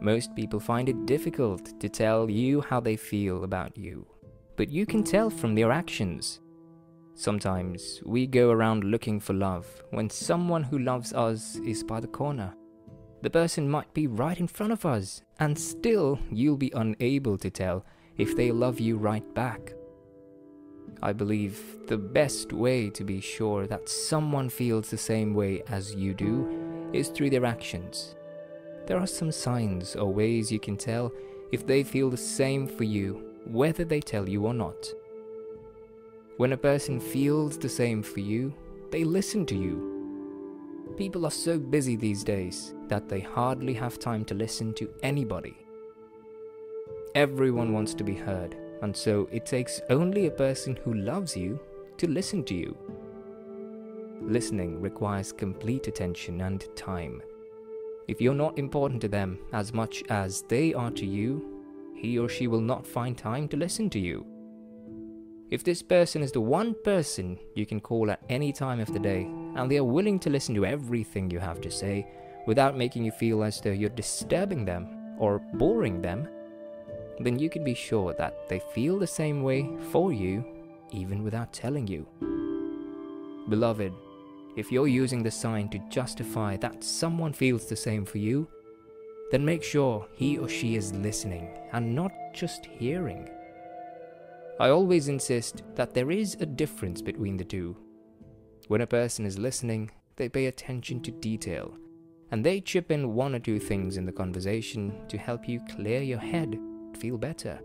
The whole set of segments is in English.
Most people find it difficult to tell you how they feel about you, but you can tell from their actions. Sometimes we go around looking for love when someone who loves us is by the corner. The person might be right in front of us, and still you'll be unable to tell if they love you right back. I believe the best way to be sure that someone feels the same way as you do is through their actions. There are some signs or ways you can tell if they feel the same for you, whether they tell you or not. When a person feels the same for you, they listen to you. People are so busy these days that they hardly have time to listen to anybody. Everyone wants to be heard, and so it takes only a person who loves you to listen to you. Listening requires complete attention and time. If you're not important to them as much as they are to you, he or she will not find time to listen to you. If this person is the one person you can call at any time of the day, and they are willing to listen to everything you have to say without making you feel as though you're disturbing them or boring them, then you can be sure that they feel the same way for you, even without telling you. Beloved, if you're using the sign to justify that someone feels the same for you, then make sure he or she is listening and not just hearing. I always insist that there is a difference between the two. When a person is listening, they pay attention to detail, and they chip in one or two things in the conversation to help you clear your head, feel better.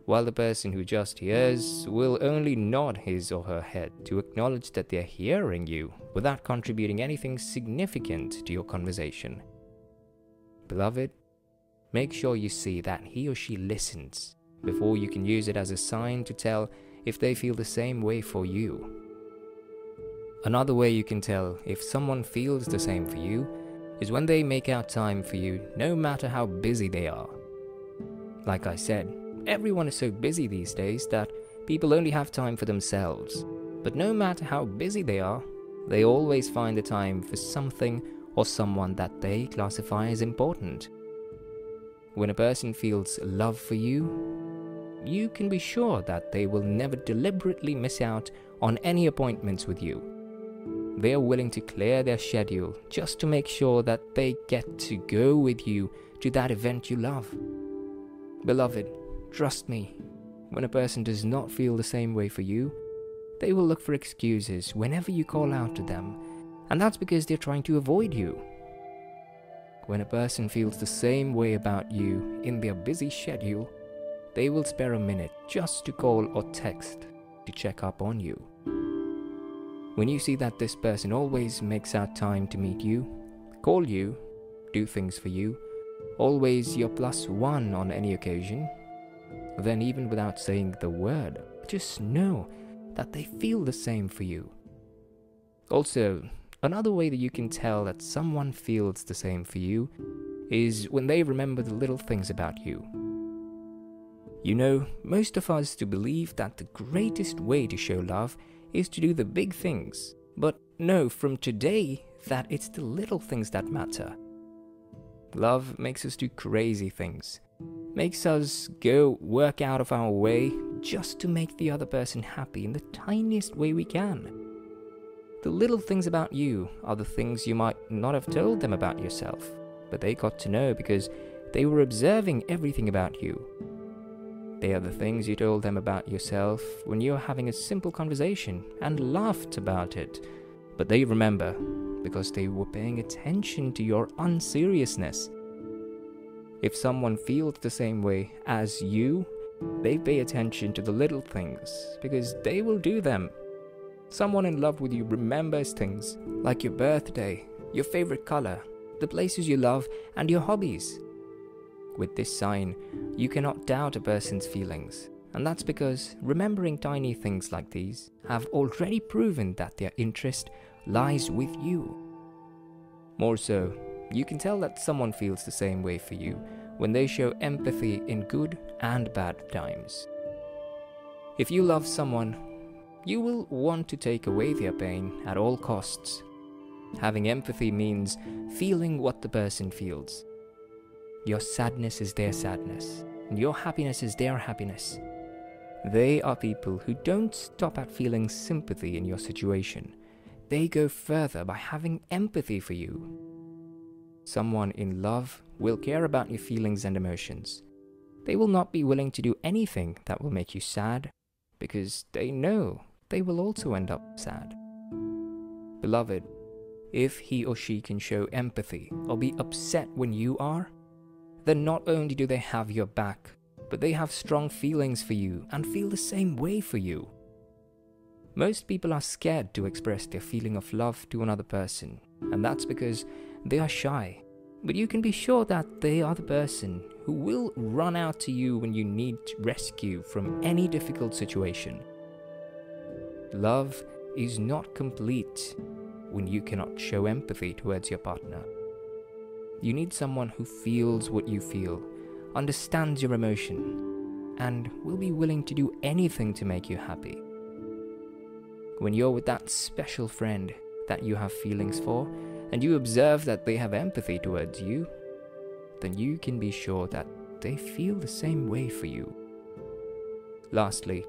While the person who just hears will only nod his or her head to acknowledge that they're hearing you without contributing anything significant to your conversation. Beloved, make sure you see that he or she listens before you can use it as a sign to tell if they feel the same way for you. Another way you can tell if someone feels the same for you is when they make out time for you no matter how busy they are. Like I said, everyone is so busy these days that people only have time for themselves. But no matter how busy they are, they always find the time for something or someone that they classify as important. When a person feels love for you, you can be sure that they will never deliberately miss out on any appointments with you. They are willing to clear their schedule just to make sure that they get to go with you to that event you love. Beloved, trust me, when a person does not feel the same way for you, they will look for excuses whenever you call out to them, and that's because they're trying to avoid you. When a person feels the same way about you in their busy schedule, they will spare a minute just to call or text to check up on you. When you see that this person always makes out time to meet you, call you, do things for you, always your +1 on any occasion, then even without saying the word, just know that they feel the same for you. Also, another way that you can tell that someone feels the same for you is when they remember the little things about you. You know, most of us do believe that the greatest way to show love is to do the big things, but know from today that it's the little things that matter. Love makes us do crazy things, makes us go work out of our way just to make the other person happy in the tiniest way we can. The little things about you are the things you might not have told them about yourself, but they got to know because they were observing everything about you. They are the things you told them about yourself when you were having a simple conversation and laughed about it, but they remember because they were paying attention to your unseriousness. If someone feels the same way as you, they pay attention to the little things because they will do them. Someone in love with you remembers things like your birthday, your favorite color, the places you love, and your hobbies. With this sign, you cannot doubt a person's feelings, and that's because remembering tiny things like these have already proven that their interest lies with you. More so, you can tell that someone feels the same way for you when they show empathy in good and bad times. If you love someone, you will want to take away their pain at all costs. Having empathy means feeling what the person feels. Your sadness is their sadness, and your happiness is their happiness. They are people who don't stop at feeling sympathy in your situation. They go further by having empathy for you. Someone in love will care about your feelings and emotions. They will not be willing to do anything that will make you sad, because they know they will also end up sad. Beloved, if he or she can show empathy or be upset when you are, then not only do they have your back, but they have strong feelings for you and feel the same way for you. Most people are scared to express their feeling of love to another person, and that's because they are shy. But you can be sure that they are the person who will run out to you when you need rescue from any difficult situation. Love is not complete when you cannot show empathy towards your partner. You need someone who feels what you feel, understands your emotion, and will be willing to do anything to make you happy. When you're with that special friend that you have feelings for, and you observe that they have empathy towards you, then you can be sure that they feel the same way for you. Lastly,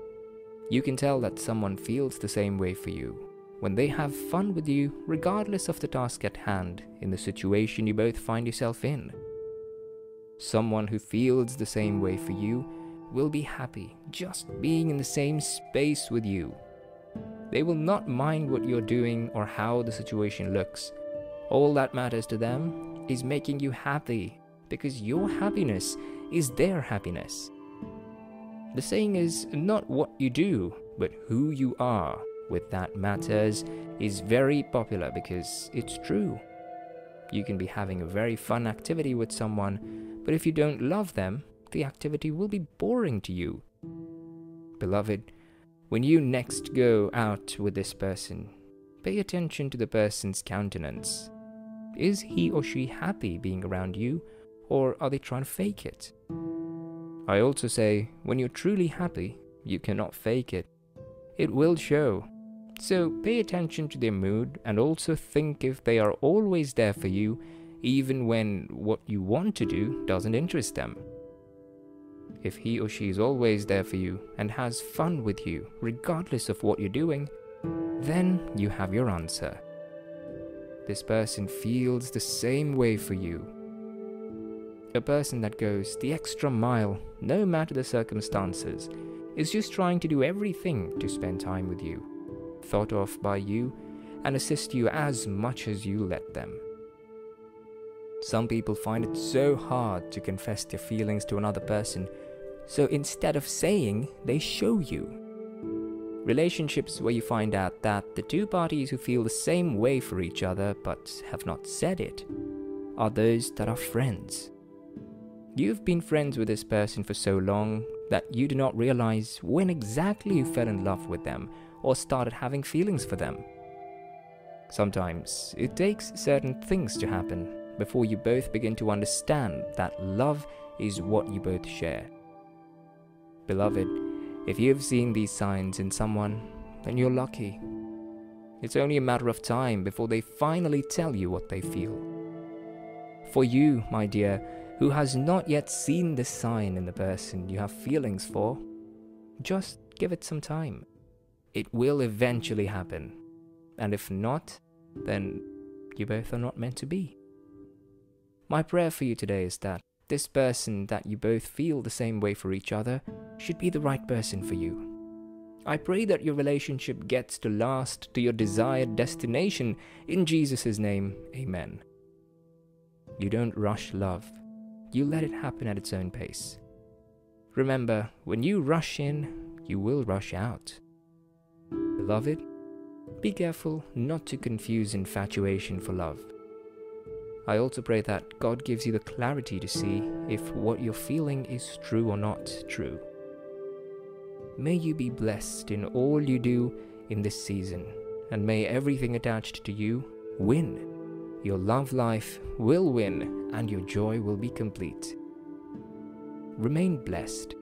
you can tell that someone feels the same way for you when they have fun with you regardless of the task at hand in the situation you both find yourself in. Someone who feels the same way for you will be happy just being in the same space with you. They will not mind what you're doing or how the situation looks. All that matters to them is making you happy, because your happiness is their happiness. The saying is not what you do, but who you are with that matters is very popular because it's true. You can be having a very fun activity with someone, but if you don't love them, the activity will be boring to you. Beloved, when you next go out with this person, pay attention to the person's countenance. Is he or she happy being around you, or are they trying to fake it? I also say, when you're truly happy, you cannot fake it. It will show. So pay attention to their mood and also think if they are always there for you, even when what you want to do doesn't interest them. If he or she is always there for you and has fun with you, regardless of what you're doing, then you have your answer. This person feels the same way for you. A person that goes the extra mile, no matter the circumstances, is just trying to do everything to spend time with you, thought of by you, and assist you as much as you let them. Some people find it so hard to confess their feelings to another person, so instead of saying, they show you. Relationships where you find out that the two parties who feel the same way for each other but have not said it are those that are friends. You've been friends with this person for so long that you do not realize when exactly you fell in love with them or started having feelings for them. Sometimes it takes certain things to happen before you both begin to understand that love is what you both share. Beloved, if you have seen these signs in someone, then you're lucky. It's only a matter of time before they finally tell you what they feel. For you, my dear, who has not yet seen this sign in the person you have feelings for, just give it some time. It will eventually happen. And if not, then you both are not meant to be. My prayer for you today is that this person that you both feel the same way for each other should be the right person for you. I pray that your relationship gets to last to your desired destination. In Jesus' name, amen. You don't rush love. You let it happen at its own pace. Remember, when you rush in, you will rush out. Beloved, be careful not to confuse infatuation for love. I also pray that God gives you the clarity to see if what you're feeling is true or not true. May you be blessed in all you do in this season, and may everything attached to you win. Your love life will win, and your joy will be complete. Remain blessed.